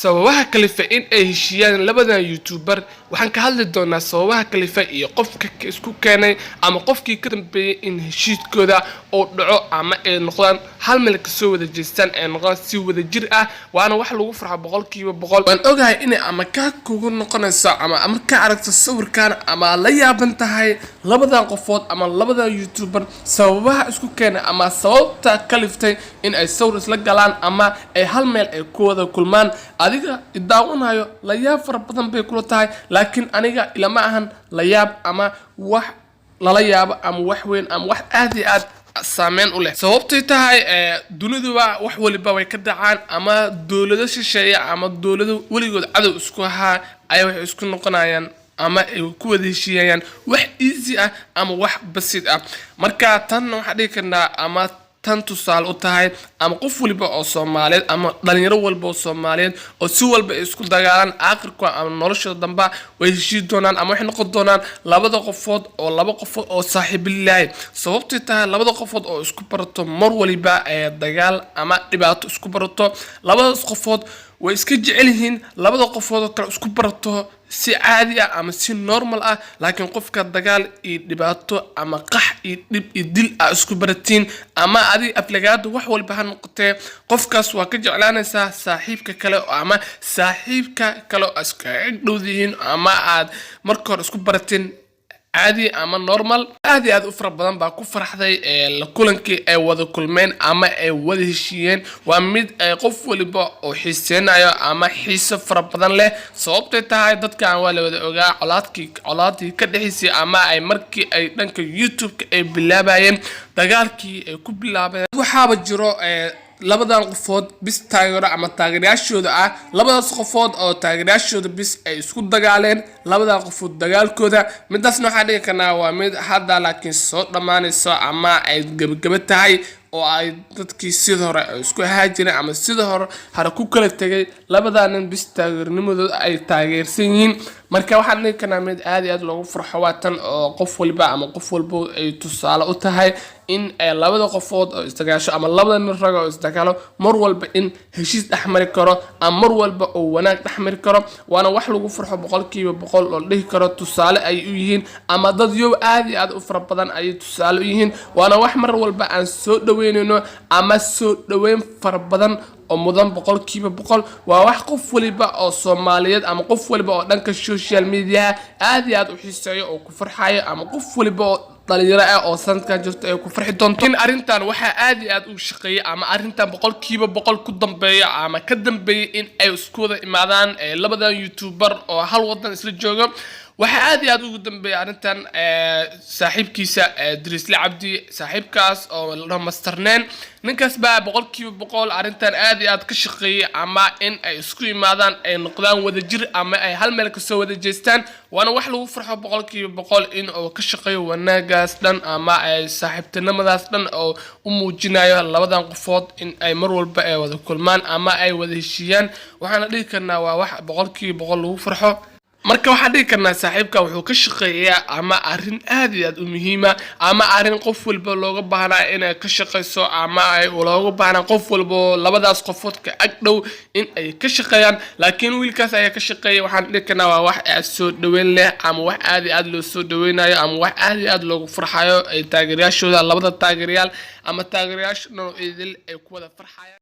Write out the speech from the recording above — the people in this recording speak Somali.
sababaha kalifa in ay heshiyaan labadan YouTuber waxaan ka hadli doonaa sababaha kalifa iyo qofka isku keenay ama qofkii ka dambeeyay in heshiiskooda oo dhaco ama ay noqdaan hal meel ka soo wada jeestaan ay noqdaan si wada jir ah waana wax lagu farxo boqolkiiba boqol waan ogahay in ama ka kugu noqonayso ama ka aragto sawirkan ama la yaaban tahay labadan qofood ama labadan YouTuber sababaha isku keenay ama sababta kaliftay in ay sawir isla galaan ama ay hal meel ay ku wada kulmaan adiga idaawanayo la yaab fara badan bay kula tahay laakiin aniga ilama ahan la yaab ama wax lala yaabo ama wax weyn ama wax aad iyo aad saameyn u leh sababtay tahay dunidu wax waliba way ka dhacaan ama dawlado shisheeye ama dawlado waligood cadow isku ahaa ay wax isku noqonayaan ama ay ku wada heshiiyaan wax easy ah ama wax basiid ah marka tan waxa dhigi karnaa ama tan tusaale u tahay ama qof waliba oo Soomaaliyeed ama dhalinyaro walba oo Soomaaliyeed oo si walba isku dagaalan aakhirka ama noloshooda damba way heshii doonaan ama waxay noqon doonaan laba qofood oo saaxiibillaah sababtay tahay laba qofood oo isku barato mar waliba ay dagaal ama dhibaato isku barato labadaas qofood way iska jecel yihiin labada qofood oo kale isku barato si caadi ah ama si normal ah laakiin qofka dagaal iyo dhibaato ama qax iyo dib iyo dil ah isku baratiin ama adi aflagaado wax walba ha noqotee qofkaas waa ka jeclaanaysaa saaxiibka kale ama saaxiibka kale oo iska dhowdiin ama aad marka hore isku baratiin عادي أما نورمال عادي هذا أفراد بدن باكو فرحتي لكلنكي وذا كلمين أما وذا هشيين ومد قف ولبا وحسين أما حس فراد بدن له صوبت تاعي ضد كان ولا وذا أوجا علاتي كده حسي أما أي مركي أي دنك يوتيوب أي بلابين دجالكي كوب بلابين وحاب جرو labadan qofood bis taageero ama taageerayaashooda ah labadaas qofood oo taageerayaashooda bis ay isku dagaaleen labadan qofood dagaalkooda midaasna waxa dhigi karnaa waa mid hadda laakiin soo dhamaanayso ama ay gabagaba tahay oo ay dadkii sidoo hore isku haajireen ama sidoo hore ku kala tagay labadan bis taageernimadooda ay taageersan yihiin marka waxaan dhigi karnaa mid aad iyo aad loogu farxo waatan oo qof waliba ama qof walba ay tusaale u tahay in labada qofood oo istagaasho ama labada rag oo istagaalo mar walba in heshiis dhaxmari karo ama mar walba oo wanaag dhaxmari karo waana wax lagu farxo boqolkiiba boqol oo dhihi karo tusaale ay u yihiin ama dad yow aad iyo aad u fara badan ay tusaale u yihiin waana wax mar walba aan soo dhaweynayno ama soo dhaweyn fara badan oo mudan boqolkiiba boqol waa wax qof waliba oo Soomaaliyeed ama qof waliba oo dhanka social media aad iyo aad u xiiseeyo oo ku farxayo ama qof waliba oo dhalinyaro oo sanadkan jirta ay ku farxi doonto in arintan waxa aad iyo aad u shaqeeyay ama arintan boqolkiiba boqol ku dambeeya ama ka dambeeyay in ay isku wada imaadaan labadan YouTuber oo hal wadan isla jooga waxa aad iyo aad ugu dambeeyay arintan saaxiibkiisa Drisli Cabdi saaxiibkaas oo la masterneen ninkaas baa boqolkiiba boqol arintan aad iyo aad ka shaqeeyay ama in ay isku imaadaan ay noqdaan wada jir ama ay hal meel ka soo wada jeestaan waana wax lagu farxo boqolkiiba boqol in uu ka shaqeeyo wanaagaas dhan ama ay saaxiibtinimadaas dhan oo u muujinayo labadan qofood in ay mar walba ay wada kulmaan ama ay wada heshiyaan waxaana dhigi karnaa waa wax boqolkiiba boqol lagu farxo marka waxa dhigi karnaa saaxiibka wuxuu ka shaqeeyaa ama arin aad iyo aad u muhiim ah ama arin qof walba looga baahnaa inay ka shaqeyso ama ay looga baahnaa qof walba labadaas qofood ka agdhow in ay ka shaqeeyaan laakiin wiilkaas ayaa ka shaqeeyay waxaan dhigi karnaa waa wax aad soo dhaweyn leh ama wax aad iyo aad loo soo dhaweynayo ama wax aad iyo aad loogu farxayo ay taageerayaashooda labada taageerayaal ama taageerayaasha idil ay ku wada farxayaan